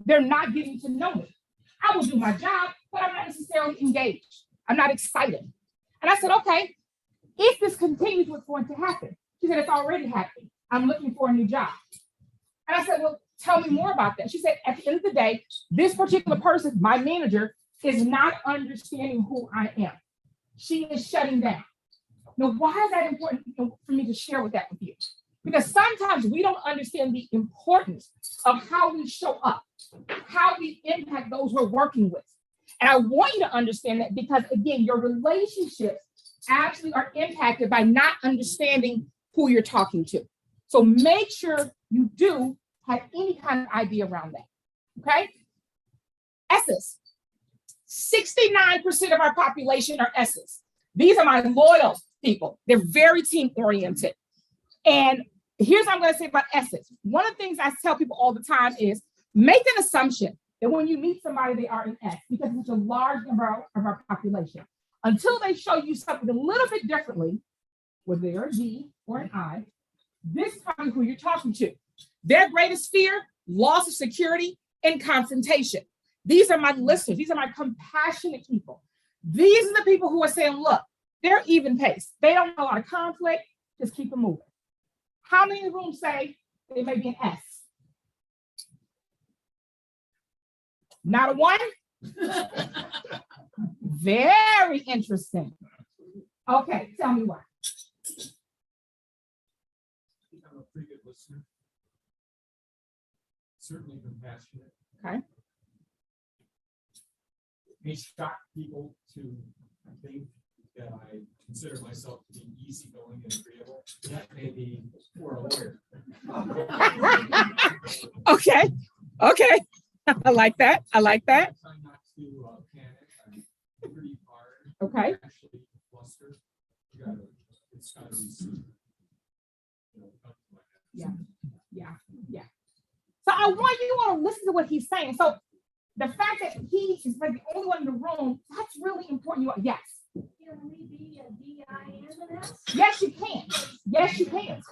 They're not getting to know me. I will do my job, but I'm not necessarily engaged. I'm not excited. And I said, okay, if this continues, what's going to happen? She said, it's already happening. I'm looking for a new job. And I said, well, tell me more about that. She said, at the end of the day, this particular person, my manager, is not understanding who I am. She is shutting down. Now, why is that important for me to share with you? Because sometimes we don't understand the importance of how we show up, how we impact those we're working with. And I want you to understand that because, again, your relationships actually are impacted by not understanding who you're talking to. So make sure you do have any kind of idea around that, okay? S's. 69% of our population are S's. These are my loyal people. They're very team-oriented. And here's what I'm going to say about S's. One of the things I tell people all the time is make an assumption that when you meet somebody, they are an S because it's a large number of our population. Until they show you something a little bit differently, whether they're a G or an I, this is probably who you're talking to. Their greatest fear, loss of security, and confrontation. These are my listeners. These are my compassionate people. These are the people who are saying, look, they're even paced. They don't have a lot of conflict. Just keep it moving. How many in the room say they may be an S? Not a one? Very interesting. Okay, tell me why. I'm a pretty good listener. Certainly compassionate. Okay. May shock people to think that I consider myself to be easygoing and agreeable. That may be for a lawyer. Okay, okay. I like that. I like that. Try not to panic. I'm pretty hard. Okay. Actually, flustered. It's gotta be seen. Yeah, yeah, yeah. So I want you all to listen to what he's saying. So the fact that he is like the only one in the room, that's really important. Yes. Can we be a DI and an S? Yes, you can. Yes, you can.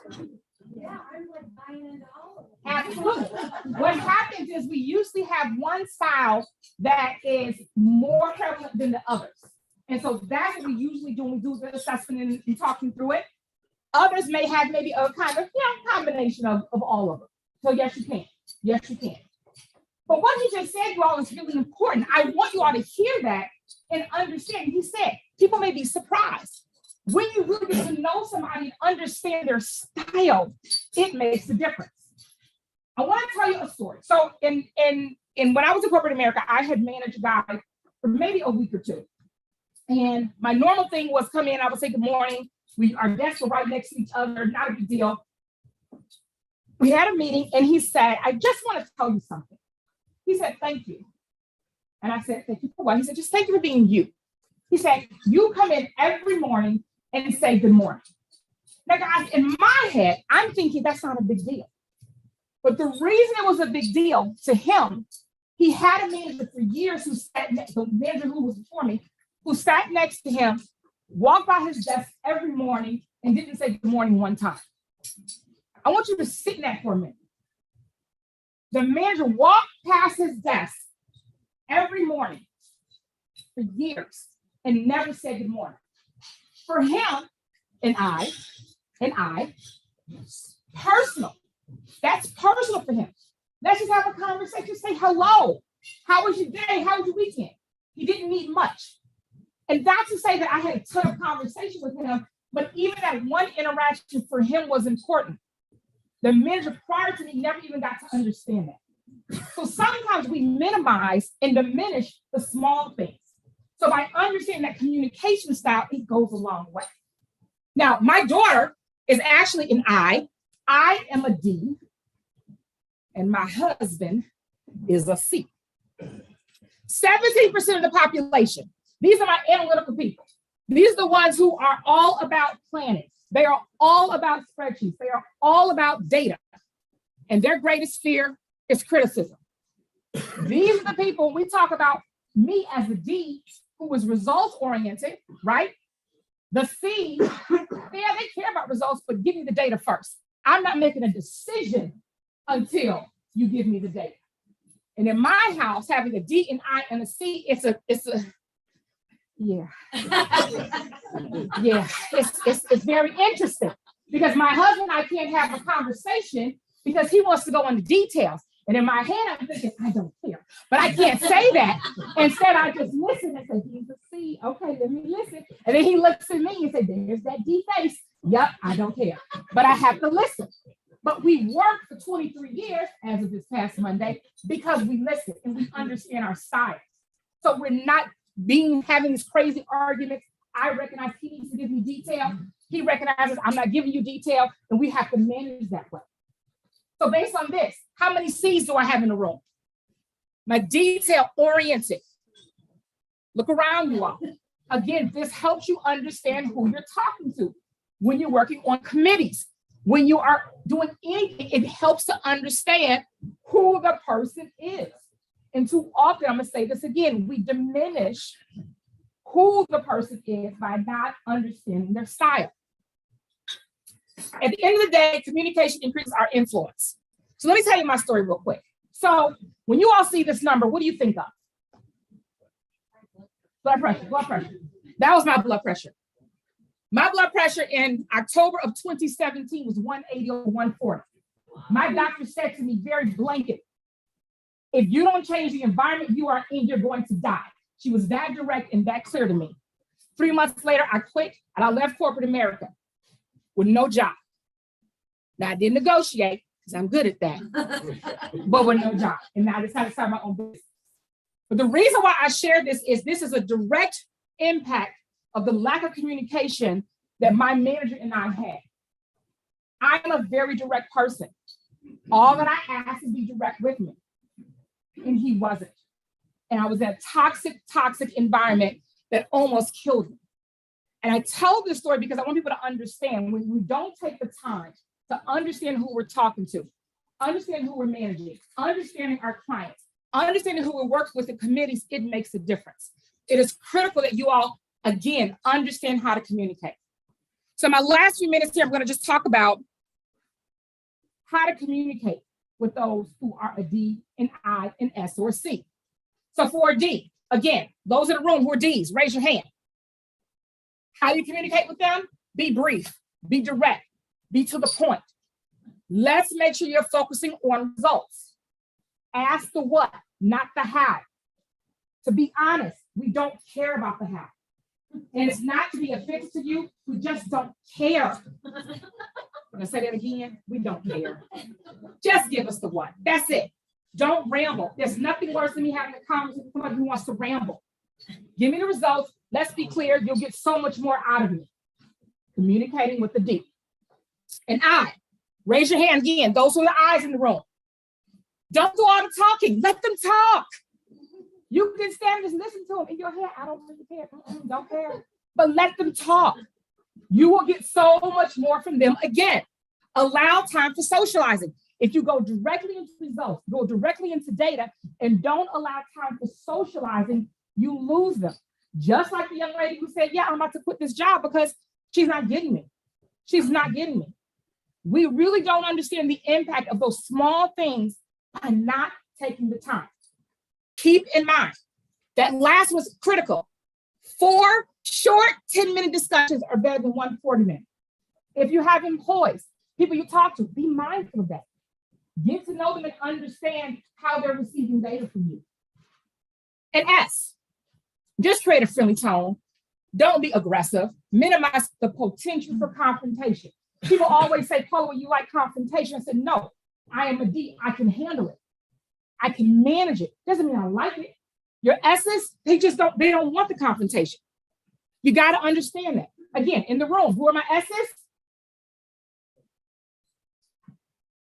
Yeah, I'm like buying into all of it. Absolutely. What happens is we usually have one style that is more prevalent than the others. And so that's what we usually do when we do the assessment and talking through it. Others may have maybe a kind of combination of all of them. So yes, you can. Yes, you can. But what he just said, you all, is really important. I want you all to hear that and understand. He said people may be surprised. When you really get to know somebody and understand their style, it makes a difference. I want to tell you a story. So in when I was in corporate America, I had managed a guy for maybe a week or two. And my normal thing was come in, I would say good morning. Our desks were right next to each other, not a big deal. We had a meeting and he said, I just want to tell you something. He said, thank you. And I said, thank you for what? He said, just thank you for being you. He said, you come in every morning and say good morning. Now, guys, in my head, I'm thinking that's not a big deal. But the reason it was a big deal to him, he had a manager for years who sat next, the manager who was before me, who sat next to him, walked by his desk every morning and didn't say good morning one time. I want you to sit in that for a minute. The manager walked past his desk every morning for years and never said good morning. For him and I, personal. That's personal for him. Let's just have a conversation, say hello. How was your day? How was your weekend? He didn't need much. And not to say that I had a ton of conversation with him, but even that one interaction for him was important. The manager prior to me never even got to understand that. So sometimes we minimize and diminish the small things. So by understanding that communication style, it goes a long way. Now, my daughter is actually an I. I am a D, and my husband is a C. 17% of the population. These are my analytical people. These are the ones who are all about planning. They are all about spreadsheets. They are all about data. And their greatest fear is criticism. These are the people we talk about, me as a D, who was results oriented, right? The C, yeah, they care about results, but give me the data first. I'm not making a decision until you give me the data. And in my house, having a D, an I, and a C, it's a yeah. Yeah, it's very interesting because my husband and I can't have a conversation because he wants to go into details. And in my head, I'm thinking, I don't care. But I can't say that. Instead, I just listen and say, he's a C. Okay, let me listen. And then he looks at me and says, there's that D face. Yep, I don't care. But I have to listen. But we worked for 23 years, as of this past Monday, because we listen and we understand our style. So we're not having these crazy arguments. I recognize he needs to give me detail. He recognizes I'm not giving you detail, and we have to manage that way. So based on this, how many C's do I have in the room? My detail oriented. Look around you all. Again, this helps you understand who you're talking to when you're working on committees. When you are doing anything, it helps to understand who the person is. And too often, I'm going to say this again, we diminish who the person is by not understanding their style. At the end of the day, communication increases our influence. So let me tell you my story real quick. So when you all see this number, what do you think of? Blood pressure. That was my blood pressure. My blood pressure in October of 2017 was 180 over 140. My doctor said to me very blanket, if you don't change the environment you are in, you're going to die. She was that direct and that clear to me. 3 months later, I quit and I left corporate America with no job. Now I didn't negotiate because I'm good at that, but with no job. And now I decided to start my own business. But the reason why I share this is a direct impact of the lack of communication that my manager and I had. I'm a very direct person. All that I ask is be direct with me. And he wasn't. And I was in a toxic environment that almost killed me. And I tell this story because I want people to understand when we don't take the time to understand who we're talking to, understand who we're managing, understanding our clients, understanding who we work with in committees, it makes a difference. It is critical that you all, again, understand how to communicate. So my last few minutes here, I'm going to just talk about how to communicate with those who are a D, an I, an S, or a C. So for a D, again, those in the room who are Ds, raise your hand. How do you communicate with them? Be brief, be direct, be to the point. Let's make sure you're focusing on results. Ask the what, not the how. To be honest, we don't care about the how. And it's not to be offensive to you, we just don't care. I'm gonna say that again, we don't care. Just give us the what, that's it. Don't ramble. There's nothing worse than me having a conversation with somebody who wants to ramble. Give me the results, let's be clear, you'll get so much more out of me. Communicating with the D. And I, raise your hand again, those who are the eyes in the room. Don't do all the talking, let them talk. You can stand and just listen to them in your head. I don't really care, don't care. But let them talk. You will get so much more from them. Again, allow time for socializing. If you go directly into results, go directly into data, and don't allow time for socializing, you lose them. Just like the young lady who said, yeah, I'm about to quit this job because she's not getting me. She's not getting me. We really don't understand the impact of those small things by not taking the time. Keep in mind, that last was critical. 4 short 10-minute discussions are better than 1 40-minute. If you have employees, people you talk to, be mindful of that. Get to know them and understand how they're receiving data from you. And S, just create a friendly tone. Don't be aggressive. Minimize the potential for confrontation. People always say, Paula, you like confrontation? I said, no, I am a D. I can handle it. I can manage it. Doesn't mean I like it. Your S's, they don't want the confrontation. You got to understand that. Again, in the room, who are my S's?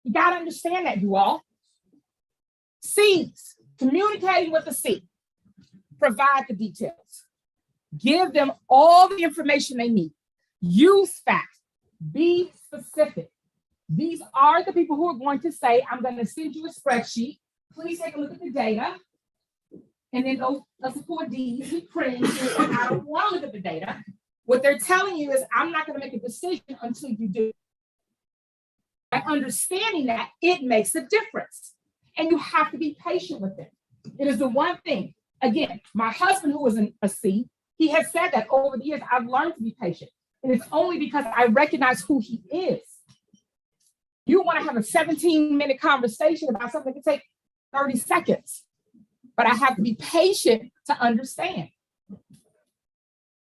You got to understand that, you all. C's, communicating with the C. Provide the details. Give them all the information they need. Use facts. Be specific. These are the people who are going to say, I'm going to send you a spreadsheet. Please take a look at the data. And then those 4 Ds, we cringe, and I don't want to look at the data. What they're telling you is, I'm not going to make a decision until you do. By understanding that, it makes a difference. And you have to be patient with them. It is the one thing. Again, my husband, who was a C, he has said that over the years, I've learned to be patient. And it's only because I recognize who he is. You want to have a 17-minute conversation about something that can take 30 seconds. But I have to be patient to understand.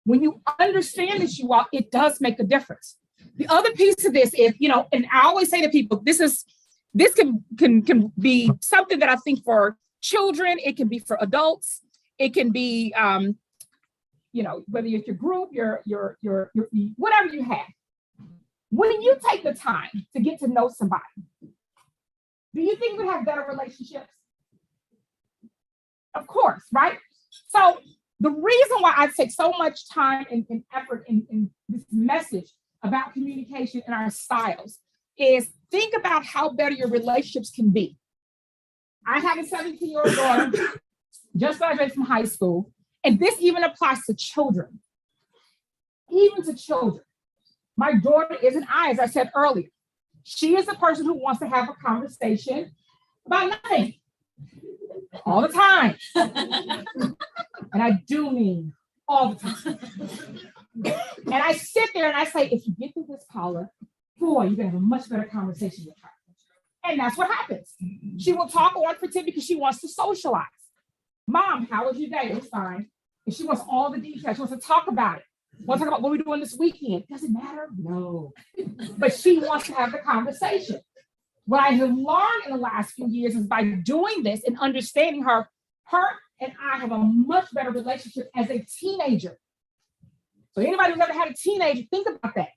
When you understand this, you all, it does make a difference. The other piece of this is, and I always say to people, this can be something that I think for children, it can be for adults, it can be, whether it's your group, your whatever you have. When you take the time to get to know somebody, do you think we have better relationships? Of course, right? So the reason why I take so much time and effort in this message about communication and our styles is think about how better your relationships can be. I have a 17-year-old daughter, just graduated from high school, and this even applies to children. Even to children. My daughter is an I, as I said earlier. She is the person who wants to have a conversation about nothing. All the time. And I do mean all the time. And I sit there and I say, if you get through this, Paula, boy, you're gonna have a much better conversation with her. And that's what happens. She will talk on for 10 because she wants to socialize. Mom, how was your day? It was fine. And she wants all the details. She wants to talk about it. Want to talk about what we're doing this weekend. Does it matter? No. But she wants to have the conversation. What I have learned in the last few years is by doing this and understanding her and I have a much better relationship as a teenager. So anybody who's ever had a teenager, think about that.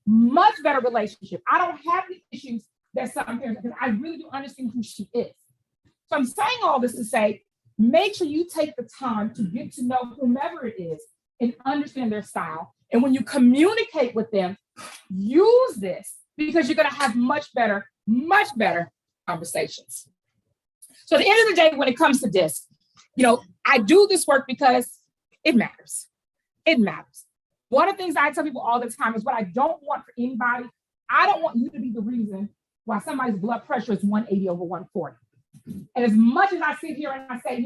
Much better relationship. I don't have the issues that some parents, because I really do understand who she is. So I'm saying all this to say, make sure you take the time to get to know whomever it is and understand their style. And when you communicate with them, use this because you're going to have much better conversations. So at the end of the day, when it comes to this, I do this work because it matters. It matters. One of the things I tell people all the time is what I don't want for anybody. I don't want you to be the reason why somebody's blood pressure is 180 over 140. And as much as I sit here and I say,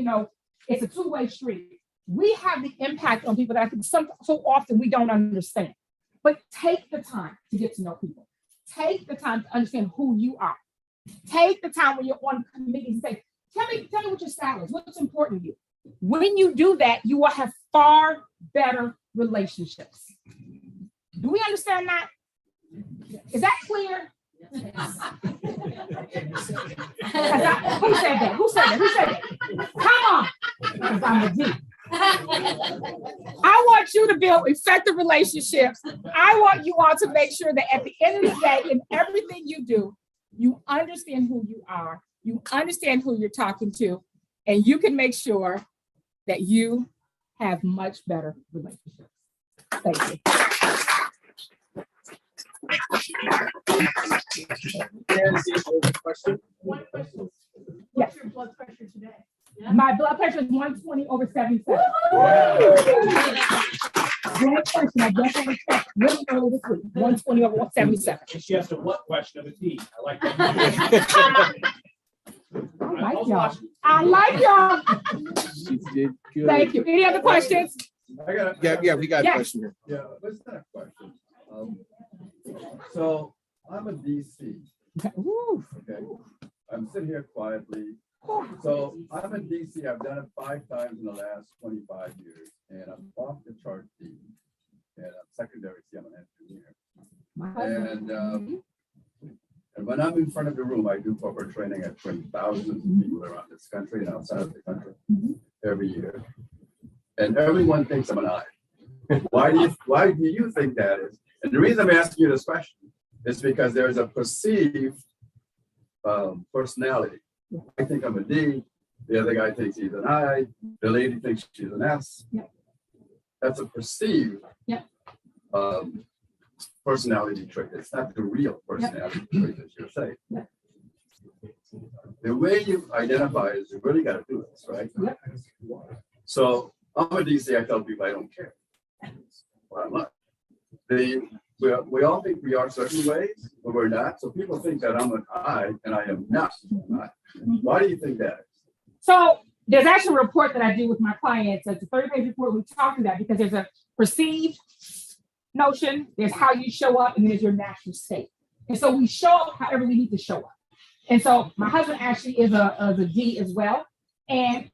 it's a two-way street, we have the impact on people that I think so often we don't understand. But take the time to get to know people. Take the time to understand who you are. Take the time when you're on committees and say, tell me what your style is, what's important to you. When you do that, you will have far better relationships. Do we understand that? Is that clear? Who said that? Who said that? Come on, because I'm a D. I want you to build effective relationships. I want you all to make sure that at the end of the day, in everything you do, you understand who you are, you understand who you're talking to, and you can make sure that you have much better relationships. Thank you. One question. What's your blood pressure today? My blood pressure is 120 over 77. Great question. I guess I was really early this week. 120 over 77. She asked a what question of a T. I like that. I like y'all. She did good. Thank you. Any other questions? Yeah, we got a question here. Yeah, that's not a question. So I'm a DC. Okay. I'm sitting here quietly. So I'm a DC. I've done it 5 times in the last 25 years, and I'm off the chart D. And I'm secondary C. I'm an engineer. And when I'm in front of the room, I do corporate training. I train thousands of people around this country and outside of the country every year. And everyone thinks I'm an I. Why do you think that is? And the reason I'm asking you this question is because there's a perceived personality. I think I'm a D. The other guy thinks he's an I. The lady thinks she's an S. Yep. That's a perceived personality trait. It's not the real personality trait, as you're saying. Yep. The way you identify is you really got to do this, right? Yep. So I'm a DC. I tell people I don't care. Well, I'm not. We all think we are certain ways, but we're not. So people think that I'm an I, and I am not. Why do you think that is? So there's actually a report that I do with my clients. It's a 30-page report. We talk through that because there's a perceived notion, there's how you show up, and there's your natural state. And so we show up however we need to show up. And so my husband actually is a D as well, and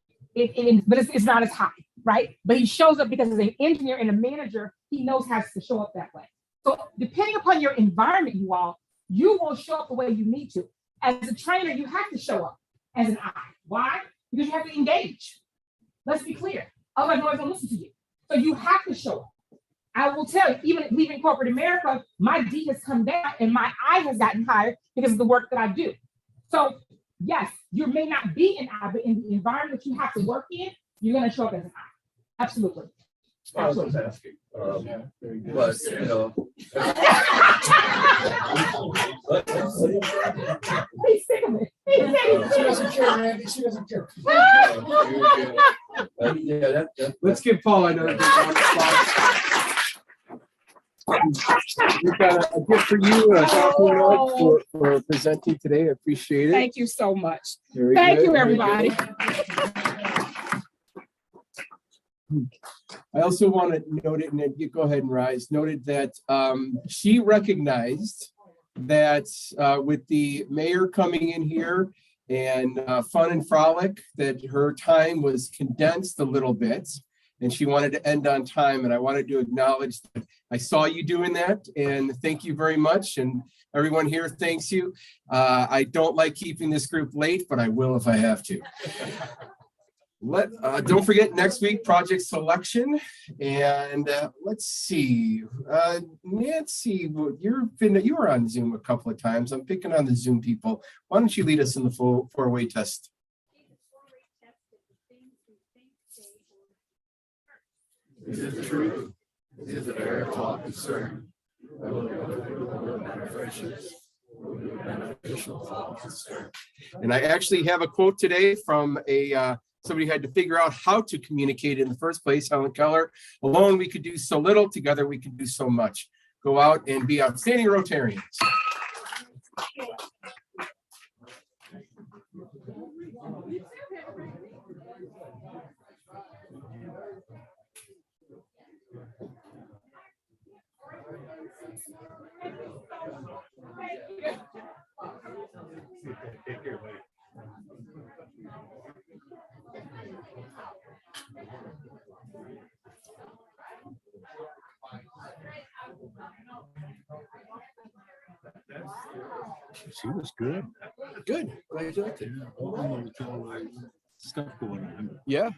but it's not as high, right? But he shows up because as an engineer and a manager, he knows how to show up that way. So depending upon your environment, you will show up the way you need to. As a trainer, you have to show up as an I. Why? Because you have to engage. Let's be clear. Otherwise, nobody's gonna listen to you. So you have to show up. I will tell you, even leaving corporate America, my D has come down and my I has gotten higher because of the work that I do. So yes, you may not be an I, but in the environment you have to work in, you're going to show up as an I. Absolutely. I was just asking. But, you know. He's sick of it. She doesn't care, Randy. She doesn't care. Let's give Paula another big round of applause. We've got a gift for you, thank you for presenting today. I appreciate it. Thank you so much. Very Thank good, you, very everybody. I also want to note it, and then you go ahead and rise, noted that she recognized that with the mayor coming in here and fun and frolic, that her time was condensed a little bit. and she wanted to end on time, and I wanted to acknowledge that I saw you doing that, and thank you very much, and everyone here thanks you. I don't like keeping this group late, but I will if I have to. Don't forget next week, project selection, and let's see, Nancy, you were on Zoom a couple of times. I'm picking on the Zoom people. Why don't you lead us in the four-way test? Is it true? Is it fair to all concerned? And I actually have a quote today from somebody who had to figure out how to communicate in the first place, Helen Keller. Alone we could do so little, together we can do so much. Go out and be outstanding Rotarians. She was good. Good. Glad you liked it. Stuff going on. Yeah.